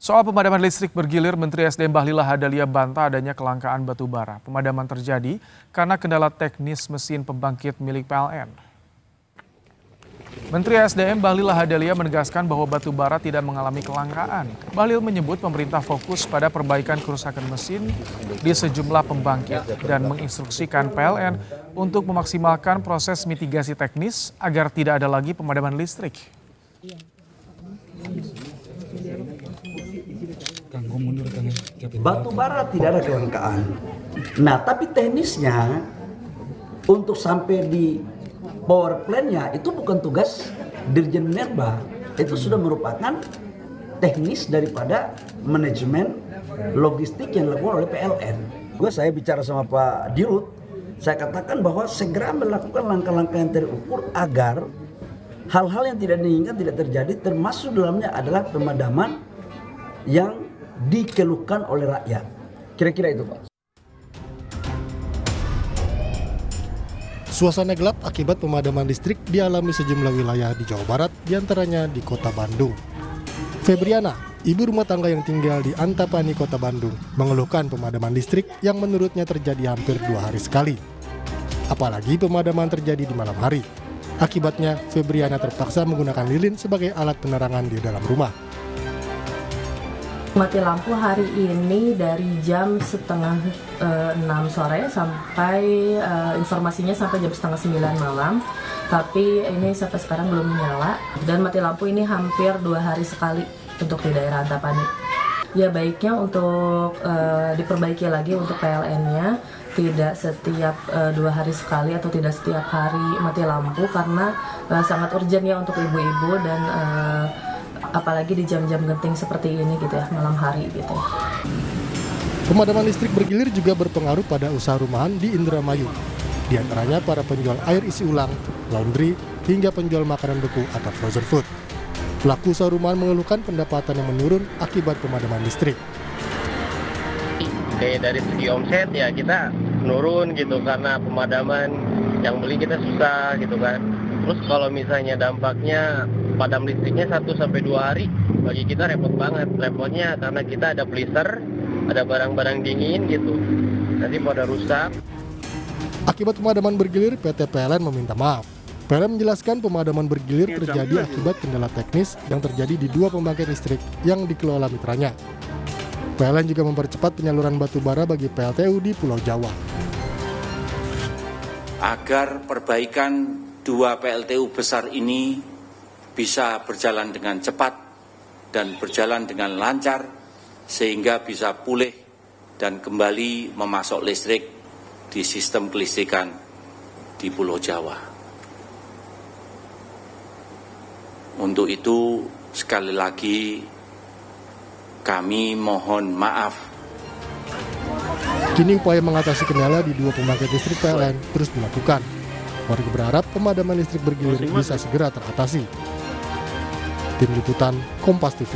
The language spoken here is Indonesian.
Soal pemadaman listrik bergilir, Menteri SDM Bahlil Lahadalia bantah adanya kelangkaan batu bara. Pemadaman terjadi karena kendala teknis mesin pembangkit milik PLN. Menteri SDM Bahlil Lahadalia menegaskan bahwa batu bara tidak mengalami kelangkaan. Bahlil menyebut pemerintah fokus pada perbaikan kerusakan mesin di sejumlah pembangkit dan menginstruksikan PLN untuk memaksimalkan proses mitigasi teknis agar tidak ada lagi pemadaman listrik. Batu bara tidak ada kelangkaan. Nah, tapi teknisnya untuk sampai di power plant-nya itu bukan tugas Dirjen Minerba. Itu sudah merupakan teknis daripada manajemen logistik yang dilakukan oleh PLN. Saya bicara sama Pak Dirut, saya katakan bahwa segera melakukan langkah-langkah yang terukur agar hal-hal yang tidak diinginkan tidak terjadi, termasuk dalamnya adalah pemadaman yang dikeluhkan oleh rakyat. Kira-kira itu, Pak. Suasana gelap akibat pemadaman listrik dialami sejumlah wilayah di Jawa Barat, diantaranya di Kota Bandung. Febriana, ibu rumah tangga yang tinggal di Antapani, Kota Bandung, mengeluhkan pemadaman listrik yang menurutnya terjadi hampir 2 hari sekali. Apalagi pemadaman terjadi di malam hari. Akibatnya, Febriana terpaksa menggunakan lilin sebagai alat penerangan di dalam rumah. Mati lampu hari ini dari jam 5:30 sore sampai informasinya sampai jam 8:30 malam. Tapi ini sampai sekarang belum nyala dan mati lampu ini hampir 2 hari sekali untuk di daerah Antapani. Ya baiknya untuk diperbaiki lagi untuk PLN-nya, tidak setiap 2 hari sekali atau tidak setiap hari mati lampu karena sangat urgent ya untuk ibu-ibu dan apalagi di jam-jam genting seperti ini gitu ya, malam hari gitu. Pemadaman listrik bergilir juga berpengaruh pada usaha rumahan di Indramayu. Di antaranya para penjual air isi ulang, laundry, hingga penjual makanan beku atau frozen food. Pelaku usaha rumahan mengeluhkan pendapatan yang menurun akibat pemadaman listrik. Kayak dari segi omset ya kita menurun gitu karena pemadaman yang beli kita susah gitu kan. Terus kalau misalnya dampaknya padam listriknya 1-2 hari, bagi kita repot banget. Repotnya karena kita ada freezer, ada barang-barang dingin gitu, nanti pada rusak. Akibat pemadaman bergilir, PT PLN meminta maaf. PLN menjelaskan pemadaman bergilir terjadi akibat kendala teknis yang terjadi di 2 pembangkit listrik yang dikelola mitranya. PLN juga mempercepat penyaluran batu bara bagi PLTU di Pulau Jawa. Agar perbaikan 2 PLTU besar ini bisa berjalan dengan cepat dan berjalan dengan lancar sehingga bisa pulih dan kembali memasok listrik di sistem kelistrikan di Pulau Jawa. Untuk itu sekali lagi kami mohon maaf. Kini upaya mengatasi kendala di 2 pembangkit listrik PLN terus dilakukan. Warga berharap pemadaman listrik bergilir bisa segera teratasi. Tim Liputan Kompas TV.